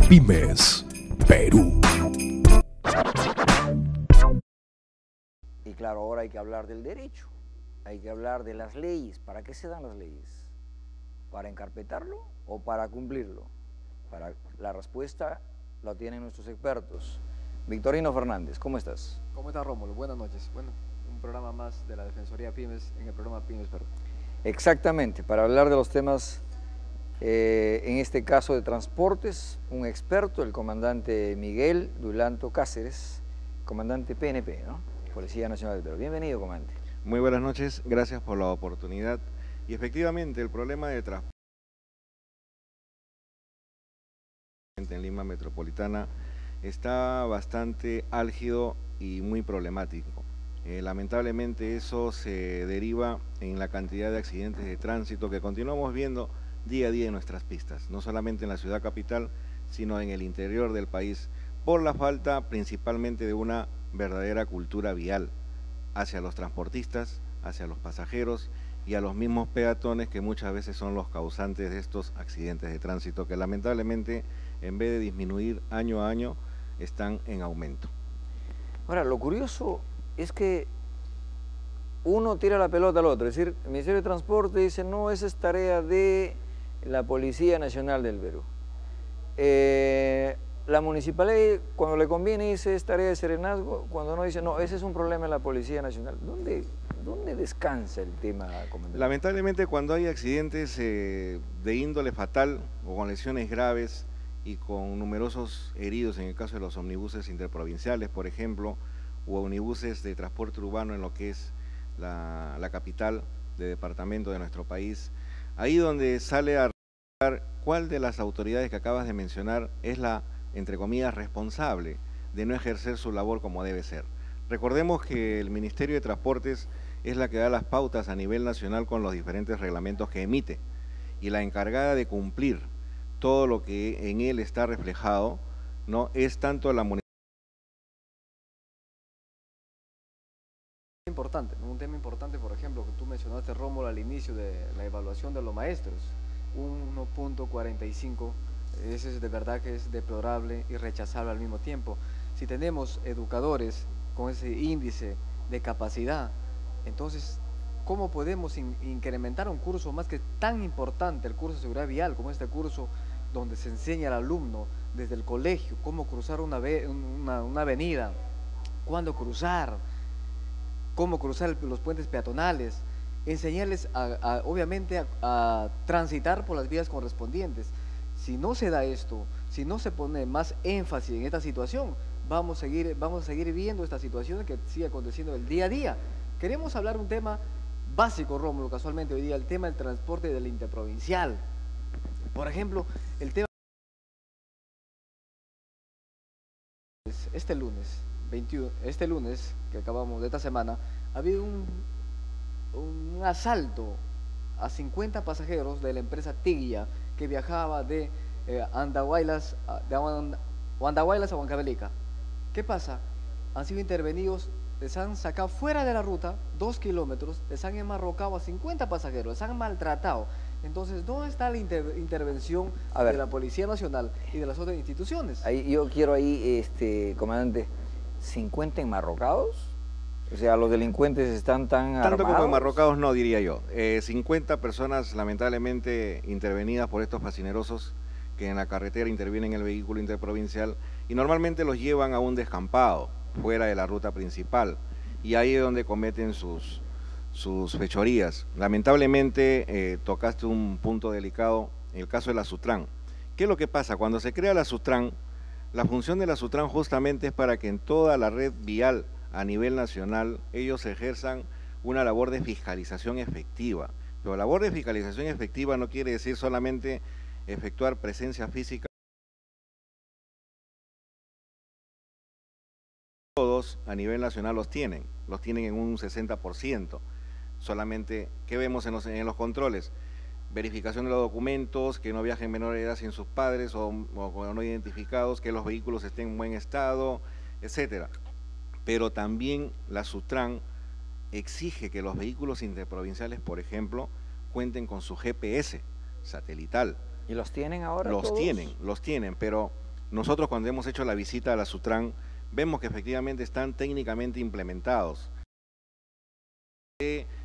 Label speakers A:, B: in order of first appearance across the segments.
A: Pymes, Perú.
B: Y claro, ahora hay que hablar del derecho, hay que hablar de las leyes. ¿Para qué se dan las leyes? ¿Para encarpetarlo o para cumplirlo? La respuesta la tienen nuestros expertos. Victorino Fernández, ¿cómo estás?
C: ¿Cómo está, Rómulo? Buenas noches. Bueno, un programa más de la Defensoría Pymes en el programa Pymes Perú.
B: Exactamente, para hablar de los temas, en este caso de transportes, un experto, el comandante Miguel Dulanto Cáceres, comandante PNP, ¿no? Policía Nacional del Perú. Bienvenido, comandante.
D: Muy buenas noches, gracias por la oportunidad. Y efectivamente, el problema de transporte en Lima Metropolitana está bastante álgido y muy problemático. Lamentablemente eso se deriva en la cantidad de accidentes de tránsito que continuamos viendo día a día en nuestras pistas, no solamente en la ciudad capital, sino en el interior del país, por la falta principalmente de una verdadera cultura vial hacia los transportistas, hacia los pasajeros y a los mismos peatones que muchas veces son los causantes de estos accidentes de tránsito que lamentablemente, en vez de disminuir año a año, están en aumento.
B: Ahora, lo curioso es que uno tira la pelota al otro, es decir, el Ministerio de Transporte dice, no, esa es tarea de la Policía Nacional del Perú. La municipalidad, cuando le conviene, dice, es tarea de Serenazgo, cuando no, dice, no, ese es un problema de la Policía Nacional. ¿Dónde descansa el tema, comandante?
D: Lamentablemente, cuando hay accidentes de índole fatal o con lesiones graves y con numerosos heridos, en el caso de los omnibuses interprovinciales, por ejemplo, u omnibuses de transporte urbano en lo que es la capital de departamento de nuestro país, ahí donde sale a revisar cuál de las autoridades que acabas de mencionar es la, entre comillas, responsable de no ejercer su labor como debe ser. Recordemos que el Ministerio de Transportes es la que da las pautas a nivel nacional con los diferentes reglamentos que emite y la encargada de cumplir todo lo que en él está reflejado, ¿no? Es tanto la municipalidad.
C: Un tema importante, por ejemplo, que tú mencionaste, Rómulo, al inicio de la evaluación de los maestros, 1.45, ese es de verdad que es deplorable y rechazable al mismo tiempo. Si tenemos educadores con ese índice de capacidad, entonces, ¿cómo podemos incrementar un curso más que tan importante, el curso de seguridad vial, como este curso donde se enseña al alumno desde el colegio cómo cruzar una avenida, cuándo cruzar, cómo cruzar los puentes peatonales, enseñarles obviamente a transitar por las vías correspondientes? Si no se da esto, si no se pone más énfasis en esta situación, vamos a seguir viendo esta situación que sigue aconteciendo el día a día. Queremos hablar un tema básico, Rómulo, casualmente hoy día, el tema del transporte del interprovincial. Por ejemplo, el tema este lunes 21, este lunes que acabamos de esta semana, ha habido un asalto a 50 pasajeros de la empresa Tiglia que viajaba de Andahuaylas a Huancavelica. ¿Qué pasa? Han sido intervenidos, les han sacado fuera de la ruta 2 kilómetros, les han enmarrocado a 50 pasajeros, les han maltratado. Entonces, ¿dónde está la intervención de la Policía Nacional y de las otras instituciones?
B: Yo quiero comandante, 50 enmarrocados. O sea, los delincuentes están tan armados.
D: Tanto como enmarrocados no, diría yo. 50 personas lamentablemente intervenidas por estos fascinerosos que en la carretera intervienen en el vehículo interprovincial y normalmente los llevan a un descampado fuera de la ruta principal y ahí es donde cometen sus fechorías. Lamentablemente tocaste un punto delicado, el caso de la Sutran. ¿Qué es lo que pasa? Cuando se crea la Sutran, la función de la Sutran justamente es para que en toda la red vial a nivel nacional ellos ejerzan una labor de fiscalización efectiva. Pero la labor de fiscalización efectiva no quiere decir solamente efectuar presencia física. Todos a nivel nacional los tienen en un 60%. Solamente, ¿qué vemos en los controles? Verificación de los documentos, que no viajen menores de edad sin sus padres o no identificados, que los vehículos estén en buen estado, etcétera. Pero también la Sutran exige que los vehículos interprovinciales, por ejemplo, cuenten con su GPS satelital.
B: ¿Y los tienen ahora
D: Los
B: todos?
D: tienen, pero Nosotros cuando hemos hecho la visita a la Sutran, vemos que efectivamente están técnicamente implementados.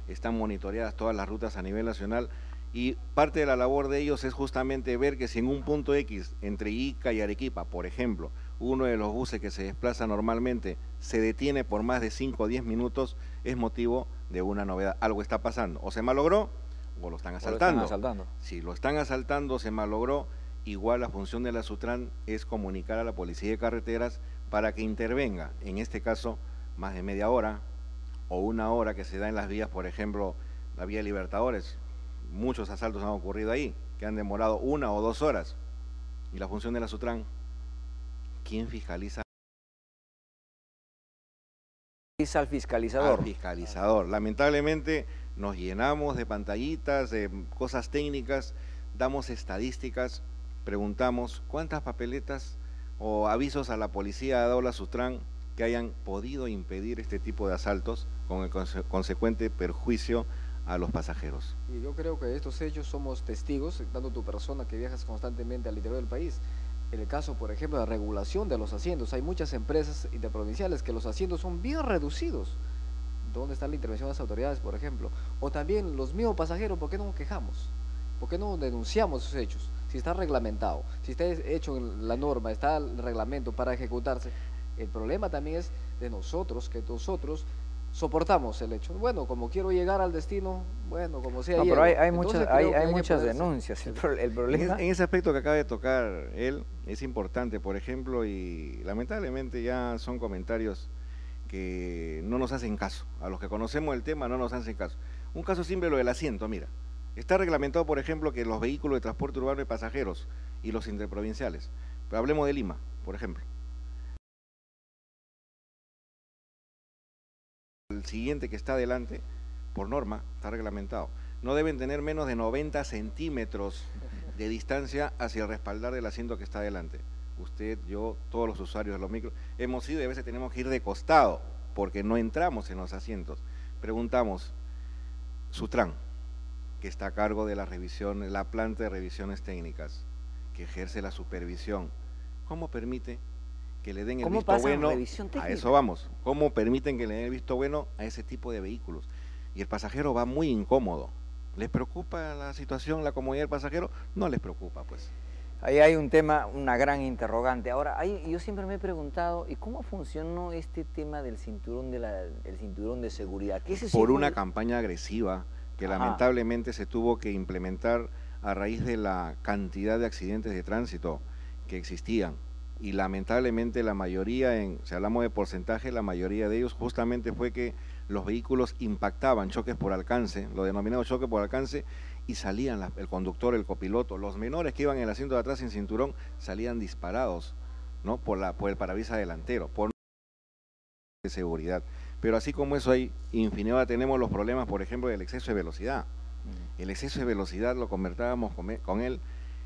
D: Están monitoreadas todas las rutas a nivel nacional y parte de la labor de ellos es justamente ver que si en un punto X entre Ica y Arequipa, por ejemplo, uno de los buses que se desplaza normalmente se detiene por más de 5 o 10 minutos, es motivo de una novedad. Algo está pasando, o se malogró o lo están asaltando. Si lo están asaltando, se malogró, igual la función de la Sutran es comunicar a la Policía de Carreteras para que intervenga, en este caso, más de media hora o una hora que se da en las vías, por ejemplo, la vía Libertadores. Muchos asaltos han ocurrido ahí, que han demorado 1 o 2 horas. Y la función de la Sutran, ¿quién fiscaliza?
B: Al fiscalizador.
D: Al fiscalizador. Lamentablemente nos llenamos de pantallitas, de cosas técnicas, damos estadísticas, preguntamos cuántas papeletas o avisos a la policía ha dado la Sutran que hayan podido impedir este tipo de asaltos con el consecuente perjuicio a los pasajeros.
C: Y yo creo que de estos hechos somos testigos, dando tu persona que viajas constantemente al interior del país. En el caso, por ejemplo, de la regulación de los asientos, hay muchas empresas interprovinciales que los asientos son bien reducidos. ¿Dónde está la intervención de las autoridades, por ejemplo? O también los mismos pasajeros, ¿por qué no nos quejamos? ¿Por qué no denunciamos esos hechos? Si está reglamentado, si está hecho en la norma, está el reglamento para ejecutarse. El problema también es de nosotros, que nosotros soportamos el hecho. Bueno, como quiero llegar al destino, bueno, como sea.
B: No, pero hay muchas
C: poder
B: denuncias. El problema...
D: En ese aspecto que acaba de tocar él, es importante, por ejemplo, y lamentablemente ya son comentarios que no nos hacen caso. A los que conocemos el tema no nos hacen caso. Un caso simple, lo del asiento, mira. Está reglamentado, por ejemplo, que los vehículos de transporte urbano de pasajeros y los interprovinciales. Pero hablemos de Lima, por ejemplo. El siguiente que está adelante, por norma, está reglamentado. No deben tener menos de 90 centímetros de distancia hacia el respaldar del asiento que está adelante. Usted, yo, todos los usuarios de los micros, hemos ido y a veces tenemos que ir de costado porque no entramos en los asientos. Preguntamos, Sutran, que está a cargo de la revisión, la planta de revisiones técnicas, que ejerce la supervisión, ¿cómo permite que le den el visto bueno? A eso vamos. ¿Cómo permiten que le den el visto bueno a ese tipo de vehículos? Y el pasajero va muy incómodo. ¿Les preocupa la situación, la comodidad del pasajero? No les preocupa, pues.
B: Ahí hay un tema, una gran interrogante. Ahora, yo siempre me he preguntado, ¿y cómo funcionó este tema del cinturón el cinturón de seguridad? ¿Qué es
D: por una campaña agresiva que lamentablemente se tuvo que implementar a raíz de la cantidad de accidentes de tránsito que existían. Y lamentablemente la mayoría, si hablamos de porcentaje, la mayoría de ellos justamente fue que los vehículos impactaban, choques por alcance, lo denominado choque por alcance, y salían el conductor, el copiloto, los menores que iban en el asiento de atrás sin cinturón, salían disparados, ¿no? por el parabrisas delantero, por de seguridad. Pero así como eso hay infinidad, tenemos los problemas, por ejemplo, del exceso de velocidad. El exceso de velocidad lo conversábamos con él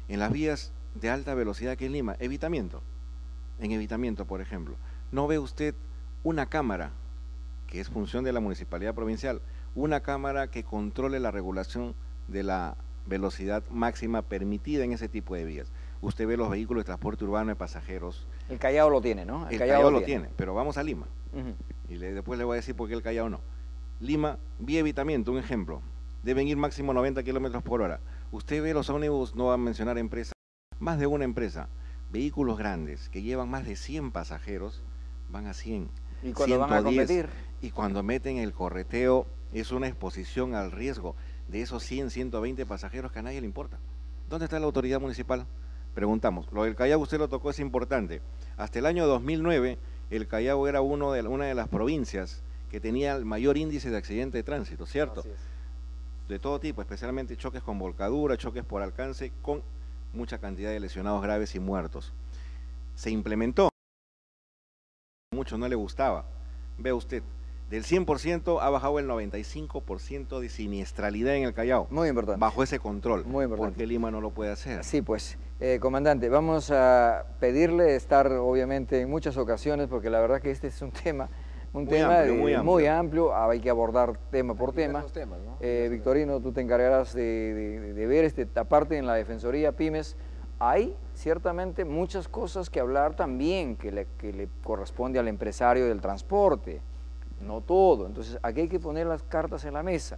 D: en las vías de alta velocidad que en Lima, evitamiento. En evitamiento, por ejemplo, ¿no ve usted una cámara, que es función de la municipalidad provincial, una cámara que controle la regulación de la velocidad máxima permitida en ese tipo de vías? Usted ve los vehículos de transporte urbano de pasajeros.
B: El Callao lo tiene, ¿no?
D: El Callao lo tiene, pero vamos a Lima. Y después le voy a decir por qué el Callao no. Lima, vía evitamiento, un ejemplo. Deben ir máximo 90 kilómetros por hora. Usted ve los ómnibus, no va a mencionar empresas, más de una empresa, vehículos grandes que llevan más de 100 pasajeros, van a 100.
B: ¿Y cuando 110, van a competir?
D: Y cuando meten el correteo, es una exposición al riesgo de esos 100, 120 pasajeros que a nadie le importa. ¿Dónde está la autoridad municipal? Preguntamos. Lo del Callao usted lo tocó, es importante. Hasta el año 2009, el Callao era una de las provincias que tenía el mayor índice de accidente de tránsito, ¿cierto?
C: Así es.
D: De todo tipo, especialmente choques con volcadura, choques por alcance, con mucha cantidad de lesionados graves y muertos. Se implementó, mucho no le gustaba. Ve usted, del 100% ha bajado el 95% de siniestralidad en el Callao.
B: Muy importante.
D: Bajo ese control.
B: Muy importante.
D: ¿Por qué Lima no lo puede hacer?
B: Sí, pues, comandante, vamos a pedirle estar obviamente en muchas ocasiones, porque la verdad que este es un tema muy amplio, hay que abordar tema por tema.
C: Temas, ¿no?
B: Victorino, tú te encargarás de ver esta parte en la Defensoría Pymes, hay ciertamente muchas cosas que hablar también que le corresponde al empresario del transporte, no todo. Entonces aquí hay que poner las cartas en la mesa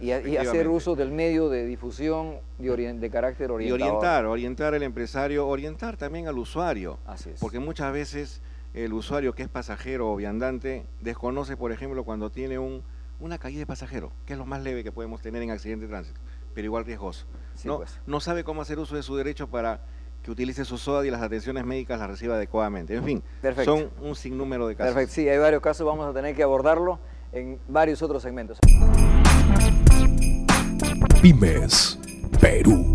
B: y hacer uso del medio de difusión de carácter orientador.
D: Y orientar al empresario, orientar también al usuario.
B: Así es.
D: Porque muchas veces el usuario que es pasajero o viandante desconoce, por ejemplo, cuando tiene una caída de pasajero, que es lo más leve que podemos tener en accidente de tránsito, pero igual riesgoso.
B: Sí,
D: ¿No?
B: pues.
D: No sabe cómo hacer uso de su derecho para que utilice su SOAT y las atenciones médicas las reciba adecuadamente. En fin,
B: Perfecto.
D: son un sinnúmero de casos.
B: Perfecto, sí, hay varios casos, vamos a tener que abordarlo en varios otros segmentos.
A: Pymes Perú.